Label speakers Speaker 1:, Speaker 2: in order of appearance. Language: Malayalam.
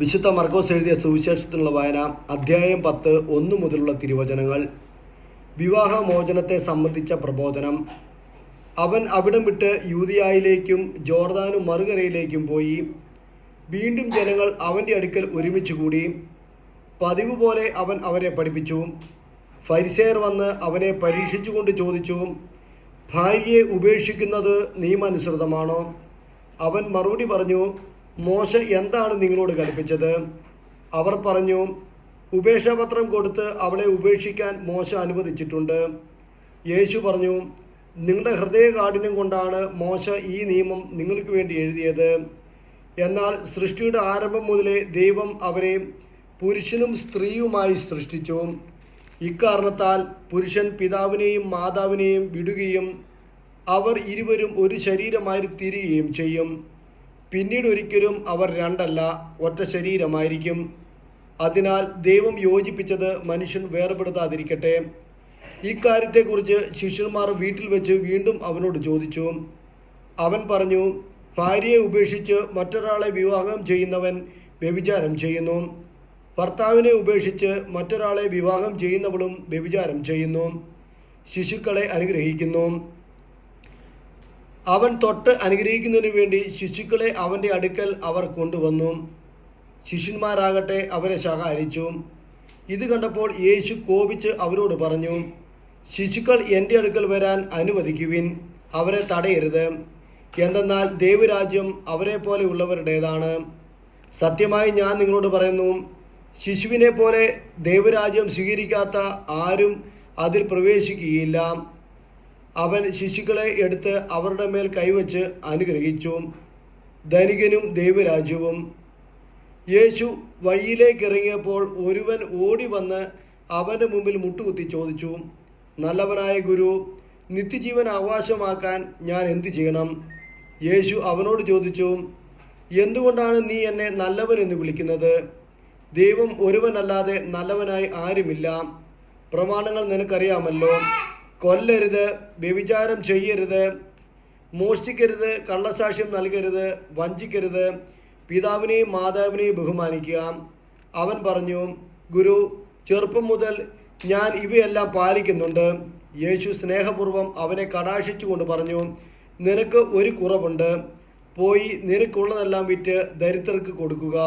Speaker 1: വിശുദ്ധ മർക്കോസ് എഴുതിയ സുവിശേഷത്തിനുള്ള വായന അധ്യായം 10 1 മുതലുള്ള തിരുവചനങ്ങൾ. വിവാഹമോചനത്തെ സംബന്ധിച്ച പ്രബോധനം. അവൻ അവിടം വിട്ട് യൂദയായിലേക്കും ജോർദാനും മറുകരയിലേക്കും പോയി. വീണ്ടും ജനങ്ങൾ അവൻ്റെ അടുക്കൽ ഒരുമിച്ച് കൂടി. പതിവ് പോലെ അവൻ അവരെ പഠിപ്പിച്ചു. ഫരിസേയർ വന്ന് അവനെ പരീക്ഷിച്ചുകൊണ്ട് ചോദിച്ചു, ഭാര്യയെ ഉപേക്ഷിക്കുന്നത് നിയമാനുസൃതമാണോ? അവൻ മറുപടി പറഞ്ഞു, മോശ എന്താണ് നിങ്ങളോട് കൽപ്പിച്ചത്? അവർ പറഞ്ഞു, ഉപേക്ഷാപത്രം കൊടുത്ത് അവളെ ഉപേക്ഷിക്കാൻ മോശ അനുവദിച്ചിട്ടുണ്ട്. യേശു പറഞ്ഞു, നിങ്ങളുടെ ഹൃദയകാഠിന്യം കൊണ്ടാണ് മോശ ഈ നിയമം നിങ്ങൾക്ക് വേണ്ടി എഴുതിയത്. എന്നാൽ സൃഷ്ടിയുടെ ആരംഭം മുതലേ ദൈവം അവരെ പുരുഷനും സ്ത്രീയുമായി സൃഷ്ടിച്ചു. ഇക്കാരണത്താൽ പുരുഷൻ പിതാവിനെയും മാതാവിനെയും വിടുകയും അവർ ഇരുവരും ഒരു ശരീരമായി തീരുകയും ചെയ്യും. പിന്നീട് ഒരിക്കലും അവർ രണ്ടല്ല, ഒറ്റ ശരീരമായിരിക്കും. അതിനാൽ ദൈവം യോജിപ്പിച്ചത് മനുഷ്യൻ വേർപെടുത്താതിരിക്കട്ടെ. ഇക്കാര്യത്തെക്കുറിച്ച് ശിഷ്യന്മാർ വീട്ടിൽ വെച്ച് വീണ്ടും അവനോട് ചോദിച്ചു. അവൻ പറഞ്ഞു, ഭാര്യയെ ഉപേക്ഷിച്ച് മറ്റൊരാളെ വിവാഹം ചെയ്യുന്നവൻ വ്യഭിചാരം ചെയ്യുന്നു. ഭർത്താവിനെ ഉപേക്ഷിച്ച് മറ്റൊരാളെ വിവാഹം ചെയ്യുന്നവളും വ്യഭിചാരം ചെയ്യുന്നു. ശിശുക്കളെ അനുഗ്രഹിക്കുന്നു. അവൻ തൊട്ട് അനുഗ്രഹിക്കുന്നതിനു വേണ്ടി ശിശുക്കളെ അവൻ്റെ അടുക്കൽ അവർ കൊണ്ടുവന്നു. ശിഷ്യന്മാരാകട്ടെ അവരെ ശകാരിച്ചു. ഇത് കണ്ടപ്പോൾ യേശു കോപിച്ച് അവരോട് പറഞ്ഞു, ശിശുക്കൾ എൻ്റെ അടുക്കൽ വരാൻ അനുവദിക്കുവിൻ, അവരെ തടയരുത്. എന്തെന്നാൽ ദൈവരാജ്യം അവരെ പോലെ ഉള്ളവരുടേതാണ്. സത്യമായി ഞാൻ നിങ്ങളോട് പറയുന്നു, ശിശുവിനെ പോലെ ദൈവരാജ്യം സ്വീകരിക്കാത്ത ആരും അതിൽ പ്രവേശിക്കുകയില്ല. അവൻ ശിശുക്കളെ എടുത്ത് അവരുടെ മേൽ കൈവച്ച് അനുഗ്രഹിച്ചു. ധനികനും ദൈവരാജ്യവും. യേശു വഴിയിലേക്ക് ഇറങ്ങിയപ്പോൾ ഒരുവൻ ഓടി വന്ന് അവൻ്റെ മുമ്പിൽ മുട്ടുകുത്തി ചോദിച്ചു, നല്ലവനായ ഗുരു, നിത്യജീവൻ അവകാശമാക്കാൻ ഞാൻ എന്തു ചെയ്യണം? യേശു അവനോട് ചോദിച്ചു, എന്തുകൊണ്ടാണ് നീ എന്നെ നല്ലവൻ എന്ന് വിളിക്കുന്നത്? ദൈവം ഒരുവനല്ലാതെ നല്ലവനായി ആരുമില്ല. പ്രമാണങ്ങൾ നിനക്കറിയാമല്ലോ. കൊല്ലരുത്, വ്യഭിചാരം ചെയ്യരുത്, മോഷ്ടിക്കരുത്, കള്ളസാക്ഷ്യം നൽകരുത്, വഞ്ചിക്കരുത്, പിതാവിനെയും മാതാവിനെയും ബഹുമാനിക്കുക. അവൻ പറഞ്ഞു, ഗുരു, ചെറുപ്പം മുതൽ ഞാൻ ഇവയെല്ലാം പാലിക്കുന്നുണ്ട്. യേശു സ്നേഹപൂർവ്വം അവനെ കടാക്ഷിച്ചുകൊണ്ട് പറഞ്ഞു, നിനക്ക് ഒരു കുറവുണ്ട്. പോയി നിനക്കുള്ളതെല്ലാം വിറ്റ് ദരിദ്രർക്ക് കൊടുക്കുക.